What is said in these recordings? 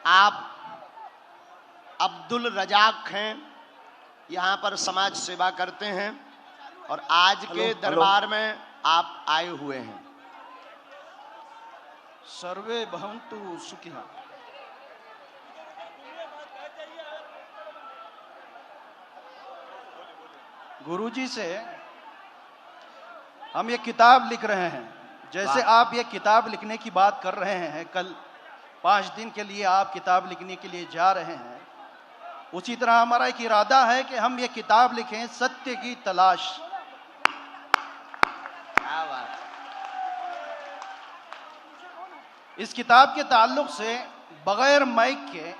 आप अब्दुल रजाक हैं, यहाँ पर समाज सेवा करते हैं और आज के दरबार में आप आए हुए हैं। सर्वे भवन्तु सुखिनः। गुरुजी से हम ये किताब लिख रहे हैं, जैसे आप ये किताब लिखने की बात कर रहे हैं, कल 5 दिन के लिए आप किताब लिखने के लिए जा रहे हैं, उसी तरह हमारा एक इरादा है कि हम ये किताब लिखें, सत्य की तलाश। क्या बात। इस किताब के ताल्लुक से बगैर माइक के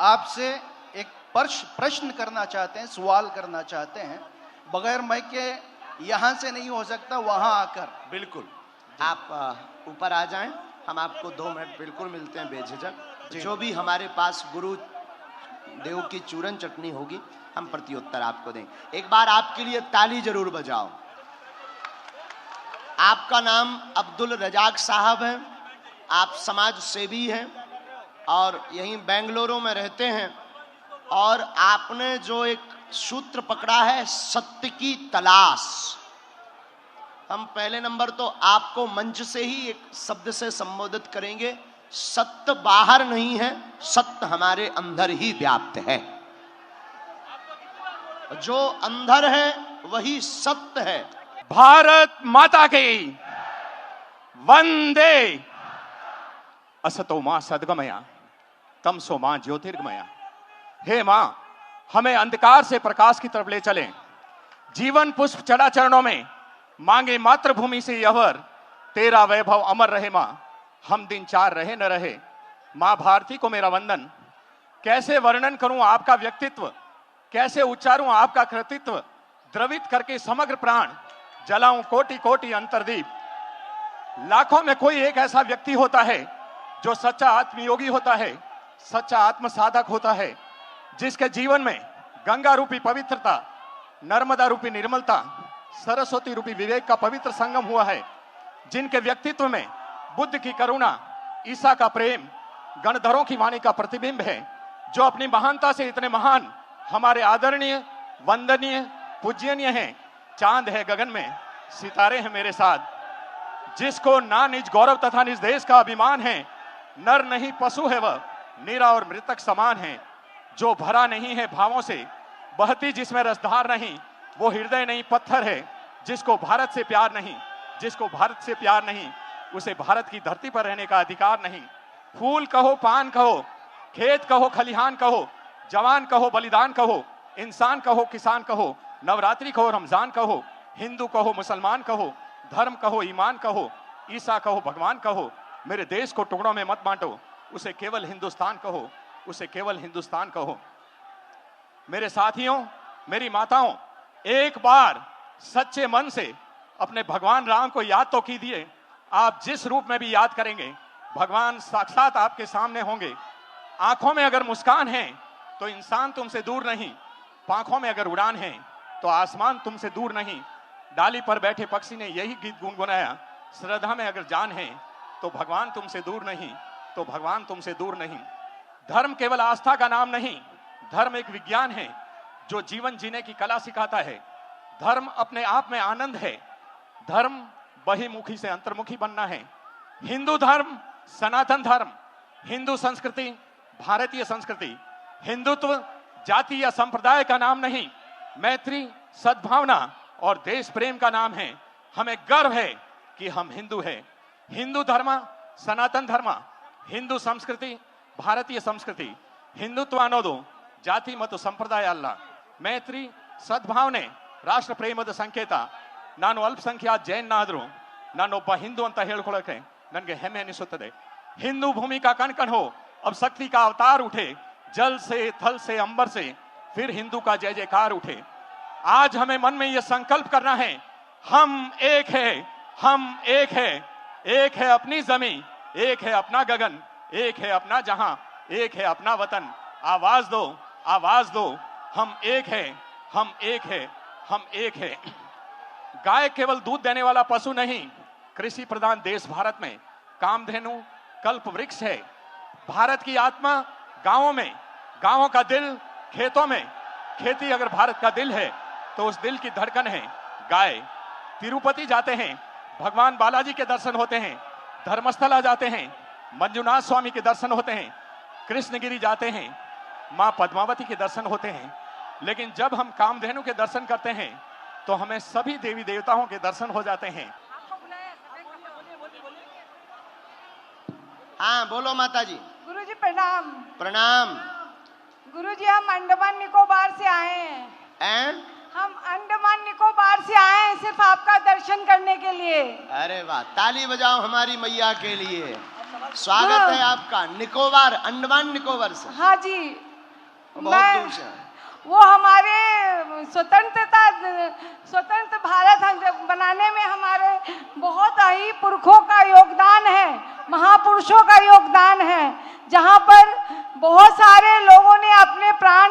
आपसे एक प्रश्न करना चाहते हैं, सवाल करना चाहते हैं। बगैर माइक के यहां से नहीं हो सकता, वहां आकर। बिल्कुल, आप ऊपर आ जाएं, हम आपको 2 मिनट बिल्कुल मिलते हैं बेझिझक। जो भी हमारे पास गुरु देव की चूरन चटनी होगी हम प्रत्युत्तर आपको देंगे। एक बार आपके लिए ताली जरूर बजाओ। आपका नाम अब्दुल रजाक साहब है, आप समाज सेवी हैं और यहीं बेंगलुरु में रहते हैं, और आपने जो एक सूत्र पकड़ा है सत्य की तलाश। हम पहले नंबर तो आपको मंच से ही एक शब्द से संबोधित करेंगे, सत्य बाहर नहीं है, सत्य हमारे अंदर ही व्याप्त है। जो अंदर है वही सत्य है। भारत माता की वंदे। असतो मां सद्गमया तमसो मां ज्योतिर्गमया। हे मां, हमें अंधकार से प्रकाश की तरफ ले चलें। जीवन पुष्प चढ़ा चरणों में मांगे मातृभूमि से यवर, तेरा वैभव अमर रहे मां, हम दिन 4 रहे न रहे। मां भारती को मेरा वंदन। कैसे वर्णन करूं आपका व्यक्तित्व, कैसे उच्चारूं आपका कृतित्व। द्रवित करके समग्र प्राण जलाऊं कोटि कोटि अंतर्दीप। लाखों में कोई एक ऐसा व्यक्ति होता है जो सच्चा आत्मयोगी होता है, सच्चा आत्म साधक होता है, जिसके जीवन में गंगा रूपी पवित्रता, नर्मदा रूपी निर्मलता, सरस्वती रूपी विवेक का पवित्र संगम हुआ है, जिनके व्यक्तित्व में बुद्ध की करुणा, ईसा का प्रेम, गणधरों की वाणी का प्रतिबिंब है, जो अपनी महानता से इतने महान, हमारे आदरणीय, वंदनीय, पूज्यनीय हैं। चांद है गगन में, सितारे हैं मेरे साथ। जिसको ना निज गौरव तथा निज देश का अभिमान है, नर नहीं पशु है वह, नीरा और मृतक समान है। जो भरा नहीं है भावों से, बहती जिसमें रसधार नहीं, वो हृदय नहीं पत्थर है। जिसको भारत से प्यार नहीं, जिसको भारत से प्यार नहीं, उसे भारत की धरती पर रहने का अधिकार नहीं। फूल कहो, पान कहो, खेत कहो, खलिहान कहो, जवान कहो, बलिदान कहो, इंसान कहो, किसान कहो, नवरात्रि कहो, रमजान कहो, हिंदू कहो, मुसलमान कहो, धर्म कहो, ईमान कहो, ईसा कहो, भगवान कहो, मेरे देश को टुकड़ों में मत बांटो, उसे केवल हिंदुस्तान कहो, उसे केवल हिंदुस्तान कहो। मेरे साथियों, मेरी माताओं, एक बार सच्चे मन से अपने भगवान राम को याद तो कीजिए। आप जिस रूप में भी याद करेंगे, भगवान साक्षात आपके सामने होंगे। आंखों में अगर मुस्कान है तो इंसान तुमसे दूर नहीं, पांखों में अगर उड़ान है तो आसमान तुमसे दूर नहीं। डाली पर बैठे पक्षी ने यही गीत गुनगुनाया, श्रद्धा में अगर जान है तो भगवान तुमसे दूर नहीं, तो भगवान तुमसे दूर नहीं। धर्म केवल आस्था का नाम नहीं, धर्म एक विज्ञान है जो जीवन जीने की कला सिखाता है। धर्म अपने आप में आनंद है। धर्म बहिमुखी से अंतर्मुखी बनना है। हिंदू धर्म सनातन धर्म, हिंदू संस्कृति भारतीय संस्कृति। हिंदुत्व जाति या संप्रदाय का नाम नहीं, मैत्री, सद्भावना और देश प्रेम का नाम है। हमें गर्व है कि हम हिंदू हैं। हिंदू धर्म सनातन धर्म, हिंदू संस्कृति भारतीय संस्कृति, हिंदुत्व ಅನ್ನೋದು ಜಾತಿ ಮತ್ತು ಸಂಪ್ರದಾಯ ಅಲ್ಲ, ಮೈತ್ರಿ ಸದ್ಭಾವನೆ ರಾಷ್ಟ್ರ ಪ್ರೇಮದ ಸಂಕೇತ. ನಾನು ಅಲ್ಪಸಂಖ್ಯಾತ ಜೈನನಾದರೂ ನಾನೊಬ್ಬ ಹಿಂದೂ ಅಂತ ಹೇಳ್ಕೊಳ್ಳೋಕೆ ನನಗೆ ಹೆಮ್ಮೆ ಅನಿಸುತ್ತದೆ. हिंदू भूमि का कण कण हो, अब शक्ति का अवतार उठे, जल से, थल से, अंबर से, फिर हिंदू का जय जयकार उठे। आज हमें मन में यह संकल्प करना है, हम एक है, हम एक है, एक है अपनी जमीन, एक है अपना गगन, एक है अपना जहां, एक है अपना वतन। आवाज दो, आवाज दो, हम एक है, हम एक है, हम एक है। गाय केवल दूध देने वाला पशु नहीं, कृषि प्रधान देश भारत में कामधेनु कल्प वृक्ष है। भारत की आत्मा गांवों में, गांवों का दिल खेतों में, खेती अगर भारत का दिल है तो उस दिल की धड़कन है गाय। तिरुपति जाते हैं, भगवान बालाजी के दर्शन होते हैं, धर्मस्थला जाते हैं, मंजुनाथ स्वामी के दर्शन होते हैं, कृष्णगिरी जाते हैं, मां पद्मावती के दर्शन होते हैं। लेकिन जब हम कामधेनु के दर्शन करते हैं तो हमें सभी देवी देवताओं के दर्शन हो जाते हैं। हाँ बोलो माता जी। गुरुजी प्रणाम। प्रणाम। गुरुजी हम अंडमान निकोबार से आए हैं। हैं? हम अंडमान निकोबार से आए हैं सिर्फ आपका दर्शन करने के लिए। अरे वाह, ताली बजाओ हमारी मैया के लिए। स्वागत है आपका निकोबार, अंडमान निकोबार से। हाँ जी, बहुत दूर से। वो हमारे स्वतंत्र भारत बनाने में हमारे बहुत ही पुरखों का योगदान है, महापुरुषों का योगदान है, जहाँ पर बहुत सारे लोगों ने अपने प्राण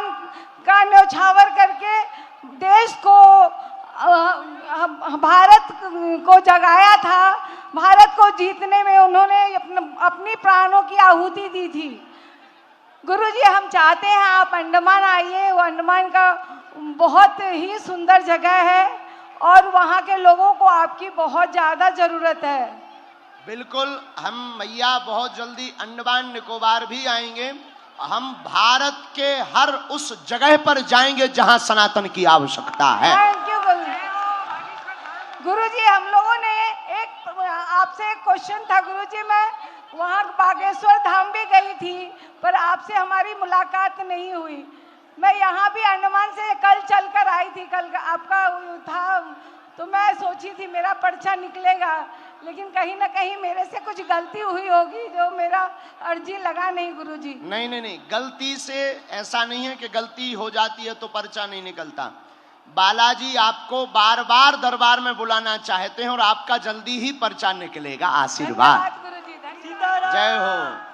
का न्यौछावर करके देश को, भारत को जगाया था। भारत को जीतने में उन्होंने अपनी प्राणों की आहुति दी थी। गुरुजी हम चाहते हैं आप अंडमान आइए। वो अंडमान का बहुत ही सुंदर जगह है और वहाँ के लोगों को आपकी बहुत ज़्यादा ज़रूरत है। बिल्कुल, हम मैया बहुत जल्दी अंडमान निकोबार भी आएंगे। हम भारत के हर उस जगह पर जाएंगे जहां सनातन की आवश्यकता है। थैंक यू गुरुजी। हम लोगों ने आपसे एक क्वेश्चन था गुरुजी। मैं वहाँ बागेश्वर धाम भी गई थी पर आपसे हमारी मुलाकात नहीं हुई। मैं यहाँ भी अंडमान से कल चलकर आई थी, कल आपका था तो मैं सोची थी मेरा पर्चा निकलेगा, लेकिन कहीं ना कहीं मेरे से कुछ गलती हुई होगी जो मेरा अर्जी लगा नहीं गुरुजी। नहीं नहीं नहीं, गलती से ऐसा नहीं है कि गलती हो जाती है तो पर्चा नहीं निकलता। बालाजी आपको बार बार दरबार में बुलाना चाहते हैं और आपका जल्दी ही पर्चा निकलेगा। आशीर्वाद। गुरुजी, धन्यवाद। जय हो।